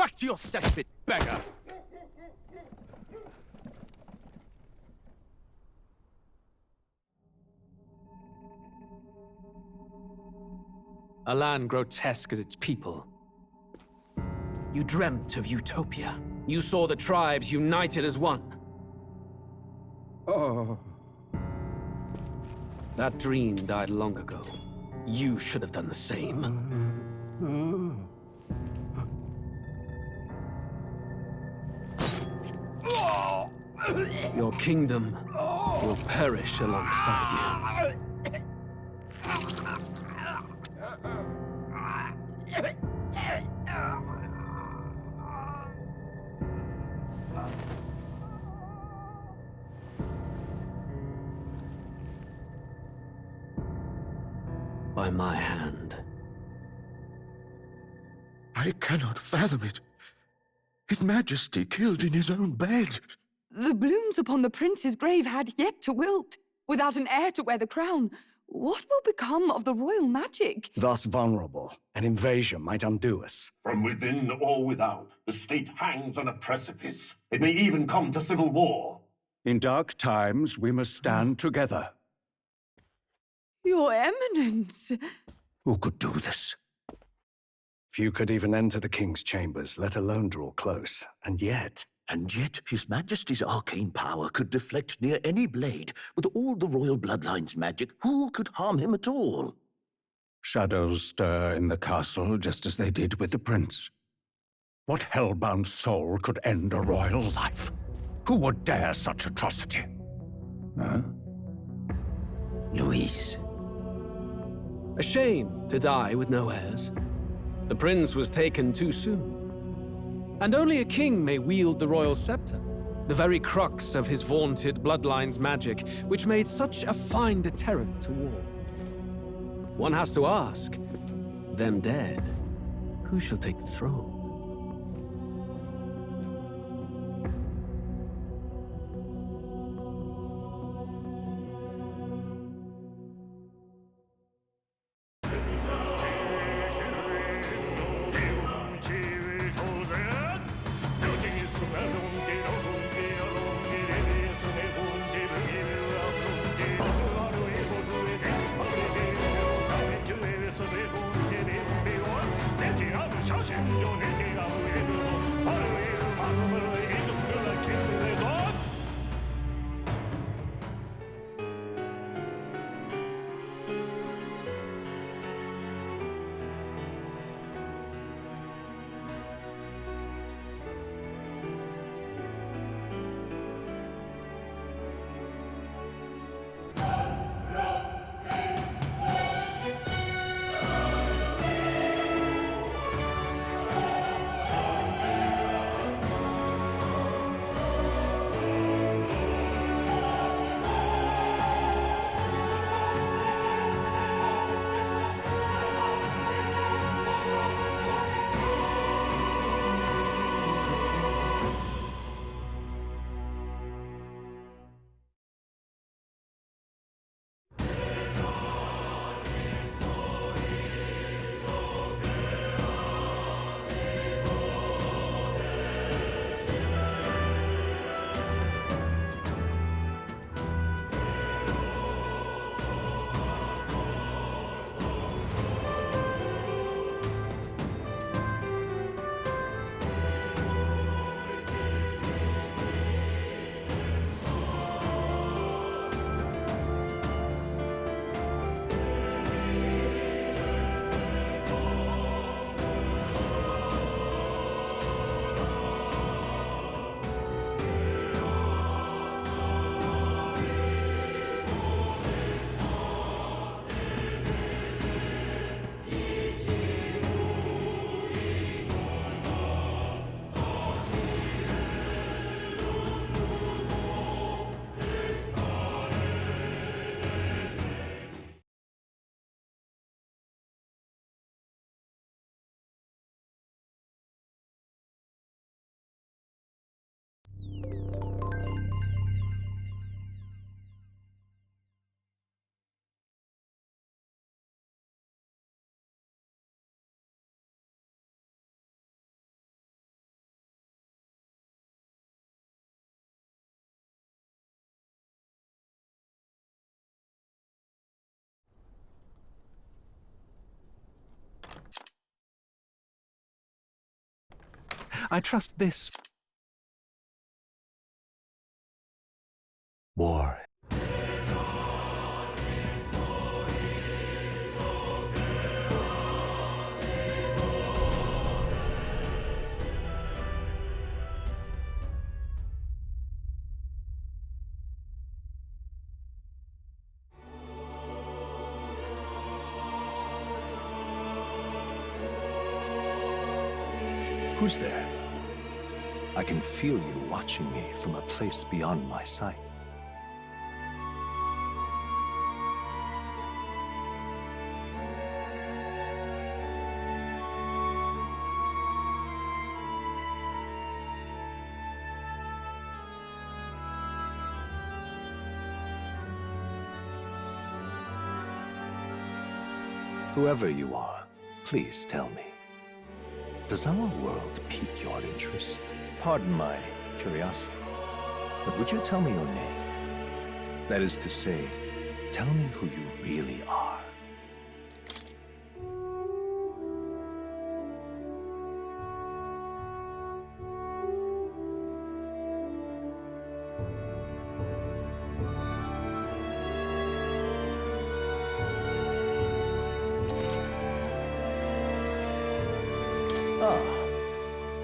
Back to your cesspit, beggar! A land grotesque as its people. You dreamt of utopia. You saw the tribes united as one. Oh. That dream died long ago. You should have done the same. Your kingdom will perish alongside you. By my hand. I cannot fathom it. His Majesty killed in his own bed. The blooms upon the prince's grave had yet to wilt. Without an heir to wear the crown, what will become of the royal magic? Thus vulnerable, an invasion might undo us. From within or without, the state hangs on a precipice. It may even come to civil war. In dark times, we must stand together. Your Eminence! Who could do this? Few could even enter the king's chambers, let alone draw close. And yet His Majesty's arcane power could deflect near any blade. With all the royal bloodline's magic, who could harm him at all? shadows stir in the castle just as they did with the prince. What hellbound soul could end a royal life? Who would dare such atrocity? Huh? Luis. A shame to die with no heirs. The prince was taken too soon. And only a king may wield the royal scepter, the very crux of his vaunted bloodline's magic, which made such a fine deterrent to war. One has to ask, them dead, who shall take the throne? I trust this. War. Who's there? I can feel you watching me from a place beyond my sight. Whoever you are, please tell me. Does our world pique your interest? Pardon my curiosity, but would you tell me your name? That is to say, tell me who you really are.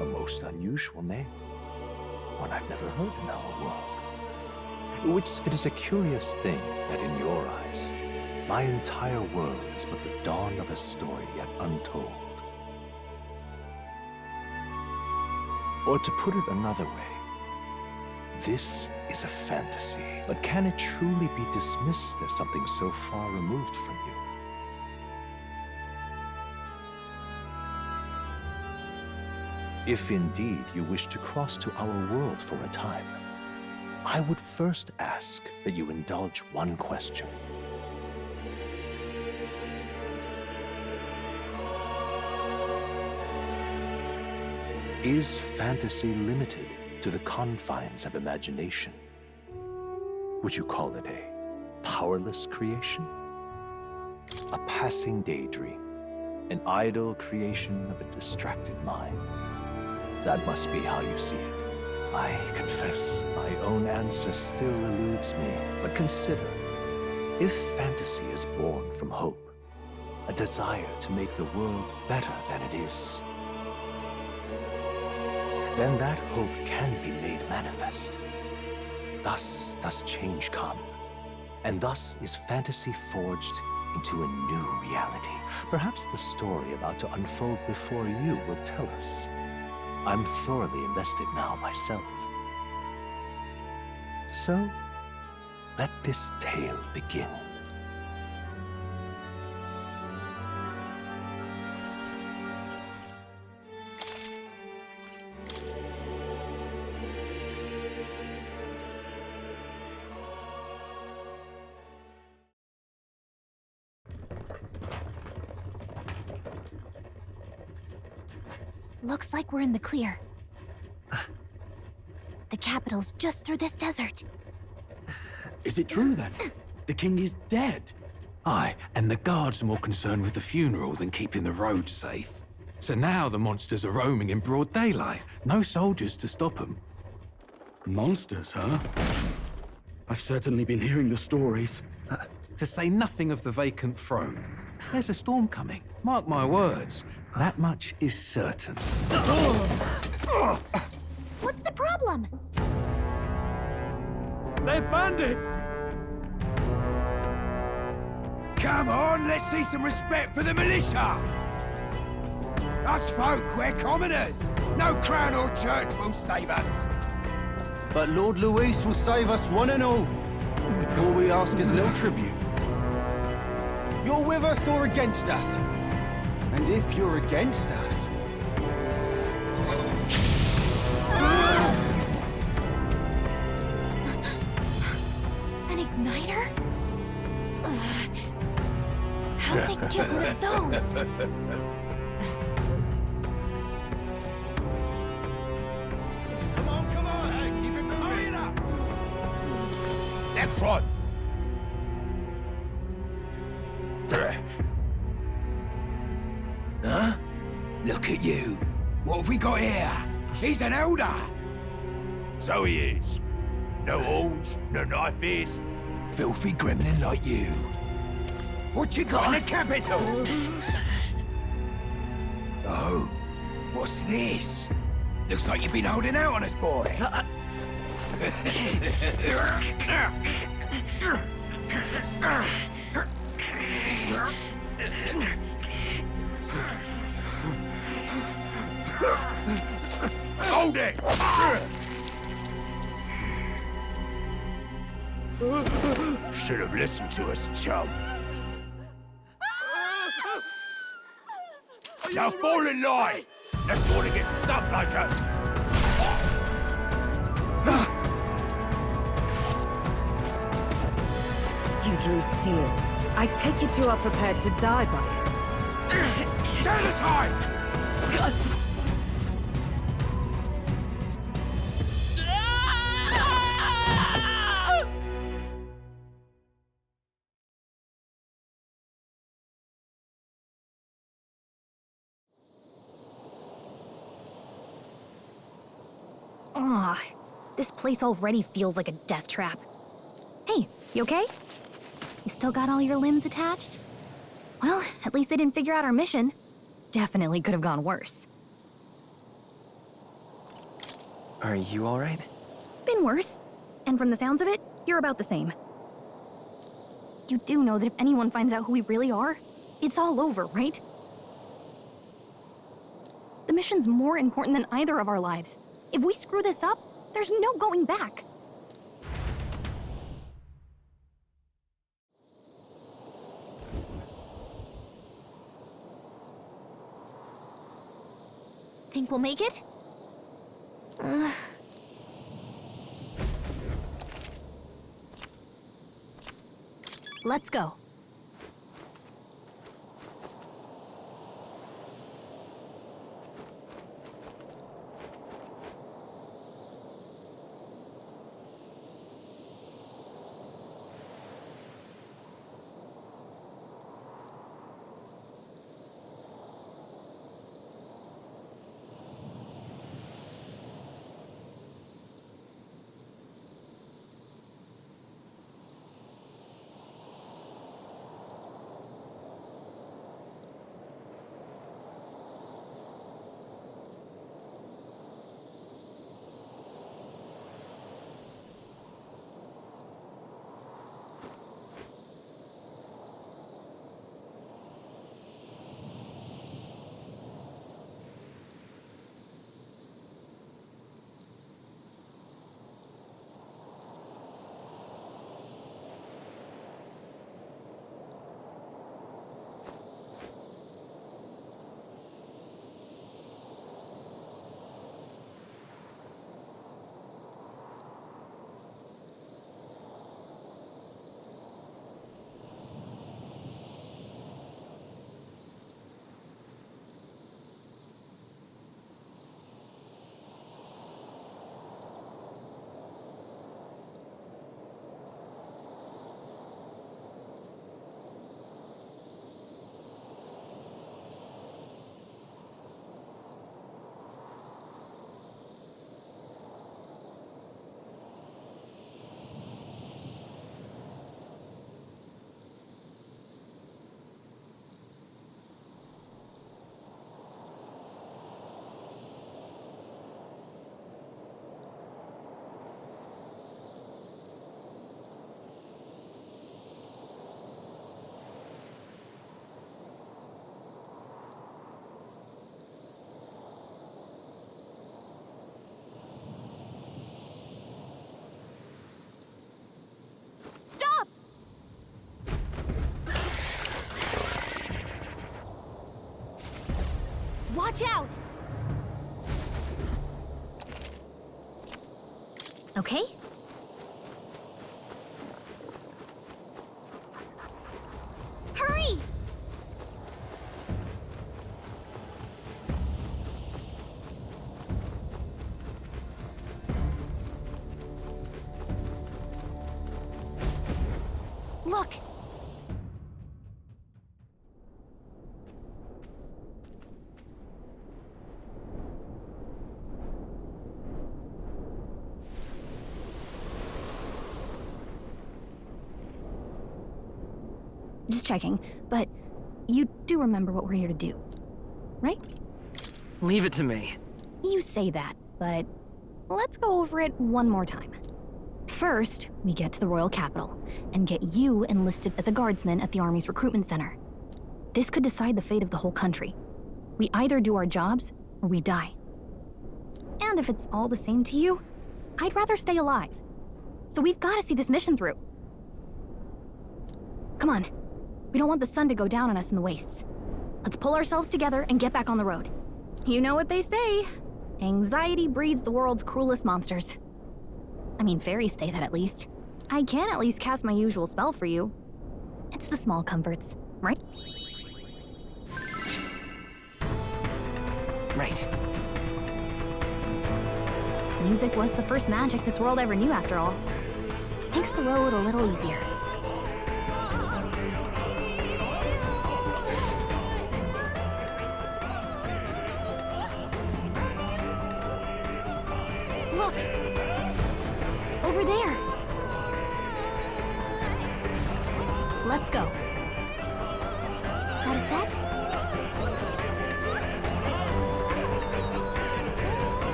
A most unusual name. One I've never heard in our world. Which it is a curious thing that in your eyes, my entire world is but the dawn of a story yet untold. Or to put it another way, this is a fantasy, but can it truly be dismissed as something so far removed from you? If indeed you wish to cross to our world for a time, I would first ask that you indulge one question. Is fantasy limited to the confines of imagination? Would you call it a powerless creation? A passing daydream? An idle creation of a distracted mind? That must be how you see it. I confess, my own answer still eludes me. But consider, if fantasy is born from hope, a desire to make the world better than it is, then that hope can be made manifest. Thus does change come, and thus is fantasy forged into a new reality. Perhaps the story about to unfold before you will tell us. I'm thoroughly invested now myself. So, let this tale begin. Looks like we're in the clear. The capital's just through this desert. Is it true then? The king is dead? Aye, and the guards are more concerned with the funeral than keeping the roads safe. So now the monsters are roaming in broad daylight. No soldiers to stop them. Monsters, huh? I've certainly been hearing the stories. To say nothing of the vacant throne. There's a storm coming. Mark my words. That much is certain. What's the problem? They're bandits! Come on, let's see some respect for the militia! Us folk, we're commoners. No crown or church will save us. But Lord Luis will save us one and all. All we ask is a little tribute. You're with us or against us? And if you're against us... An igniter? How'd they get one of those? Come on, hey, keep it moving. Hurry it up. Next one. Huh? Look at you. What have we got here? He's an elder. So he is. No horns, no knife ears. Filthy gremlin like you. What you got in the capital? Oh, what's this? Looks like you've been holding out on us, boy. Hold it! Should have listened to us, chum. Now fall in line! Let's want to get stuck like us. You drew steel. I take it you are prepared to die by it. Stand aside! Ugh, this place already feels like a death trap. Hey, you okay? You still got all your limbs attached? Well, at least they didn't figure out our mission. Definitely could have gone worse. Are you alright? Been worse. And from the sounds of it, you're about the same. You do know that if anyone finds out who we really are, it's all over, right? The mission's more important than either of our lives. If we screw this up, there's no going back. Think we'll make it? Let's go. Stop! Watch out! Okay? Hurry! Look! just checking, but you do remember what we're here to do, right? Leave it to me. You say that, but let's go over it one more time. First, we get to the royal capital and get you enlisted as a guardsman at the army's recruitment center. This could decide the fate of the whole country. We either do our jobs or we die. And if it's all the same to you, I'd rather stay alive. So we've got to see this mission through. Come on. We don't want the sun to go down on us in the wastes. Let's pull ourselves together and get back on the road. You know what they say. Anxiety breeds the world's cruelest monsters. I mean, fairies say that at least. I can at least cast my usual spell for you. It's the small comforts, right? Right. Music was the first magic this world ever knew, after all. Makes the road a little easier. Look! Over there! Let's go. Got a sec?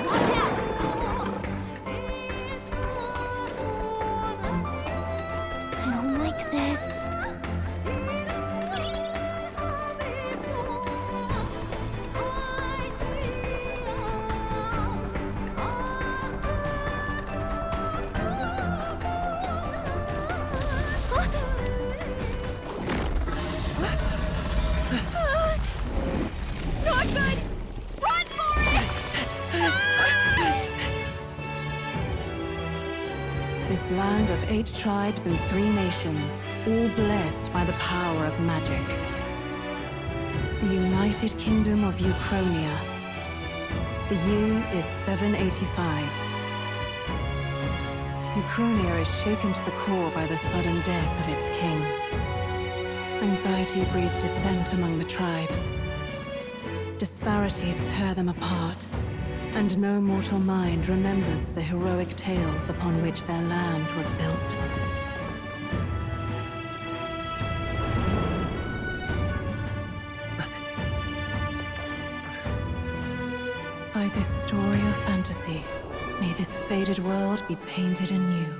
Watch out! I don't like this. Not good! Run for it! This land of 8 tribes and 3 nations, all blessed by the power of magic. The United Kingdom of Uchronia. The year is 785. Uchronia is shaken to the core by the sudden death of its king. Anxiety breeds dissent among the tribes. Disparities tear them apart, and no mortal mind remembers the heroic tales upon which their land was built. By this story of fantasy, may this faded world be painted anew.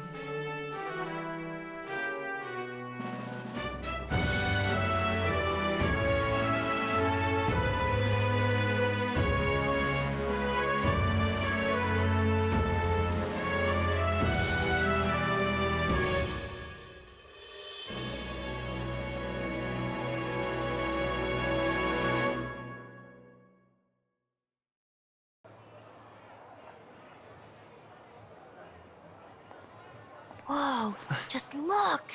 Whoa, just look!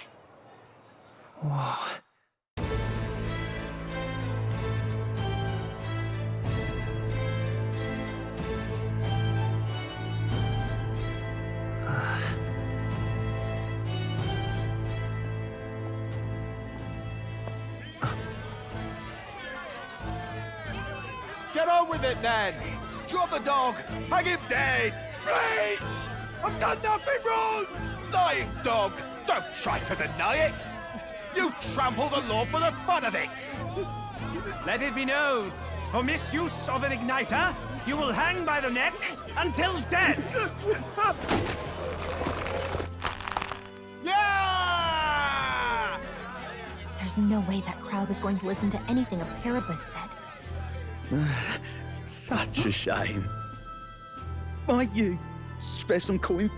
Whoa. Get on with it, then! Drop the dog! Hang him dead! Please! I've done nothing wrong! Lying dog! Don't try to deny it! You trample the law for the fun of it! Let it be known, for misuse of an igniter, you will hang by the neck until dead! Yeah! There's no way that crowd was going to listen to anything a Paribus said. Such a shame. Might you spare some coin?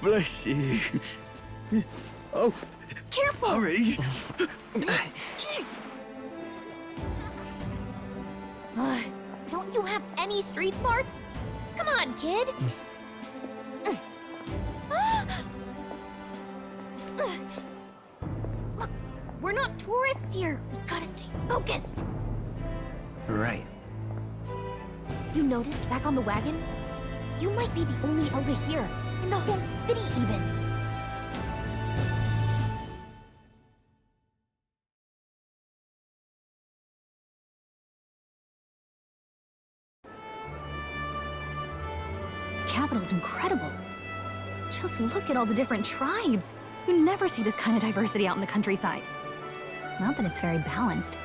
Bless you. Oh, Careful! hurry. Don't you have any street smarts? Come on, kid! Look, we're not tourists here. We gotta stay focused. Right. You noticed back on the wagon? You might be the only Elder here, in the whole city even. capital's incredible. Just look at all the different tribes. You never see this kind of diversity out in the countryside. Not that it's very balanced.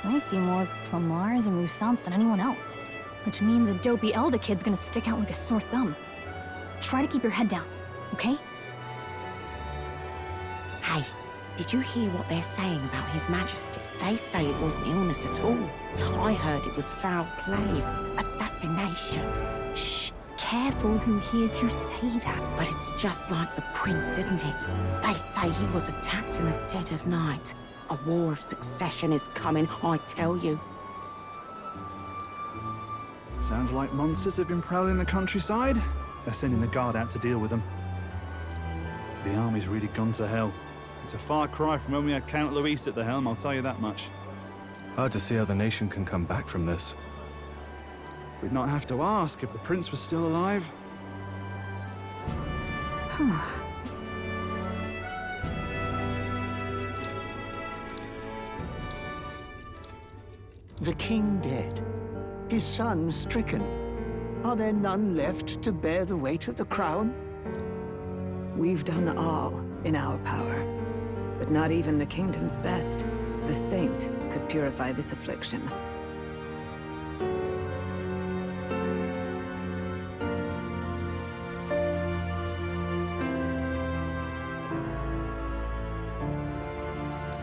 I see more Plamars and Roussants than anyone else. Which means a dopey Elda kid's gonna stick out like a sore thumb. Try to keep your head down, okay? Hey, did you hear what they're saying about His Majesty? They say it wasn't illness at all. I heard it was foul play, assassination. Shh, careful who hears you say that. But it's just like the prince, isn't it? They say he was attacked in the dead of night. A war of succession is coming, I tell you. Sounds like monsters have been prowling the countryside. They're sending the guard out to deal with them. The army's really gone to hell. It's a far cry from when we had Count Luis at the helm, I'll tell you that much. Hard to see how the nation can come back from this. We'd not have to ask if the prince was still alive. The king dead, his son stricken. Are there none left to bear the weight of the crown? We've done all in our power, but not even the kingdom's best, the saint, could purify this affliction.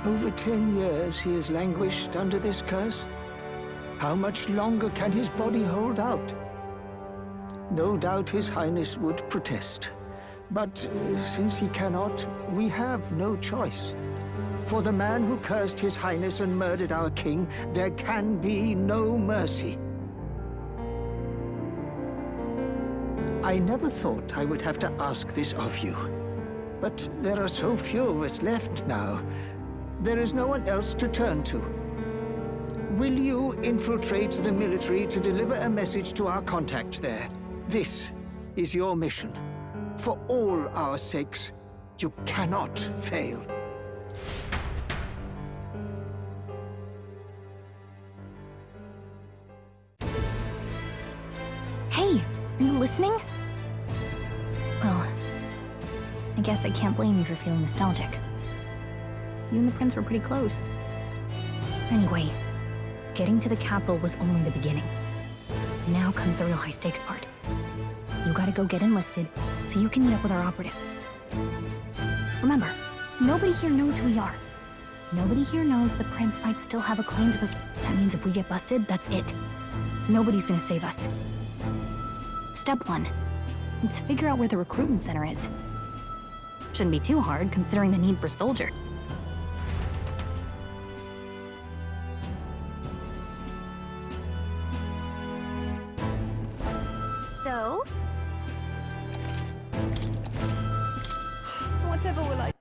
Over 10 years he has languished under this curse. How much longer can his body hold out? No doubt His Highness would protest. But since he cannot, we have no choice. For the man who cursed His Highness and murdered our king, there can be no mercy. I never thought I would have to ask this of you. But there are so few of us left now. There is no one else to turn to. Will you infiltrate the military to deliver a message to our contact there? This is your mission. For all our sakes, you cannot fail. Hey, are you listening? Well, I guess I can't blame you for feeling nostalgic. You and the prince were pretty close. Anyway, getting to the capital was only the beginning. Now comes the real high-stakes part. You gotta go get enlisted, so you can meet up with our operative. Remember, nobody here knows who we are. Nobody here knows the prince might still have a claim to the... That means if we get busted, that's it. Nobody's gonna save us. Step 1. Let's figure out where the recruitment center is. Shouldn't be too hard, considering the need for soldiers. So? Whatever will I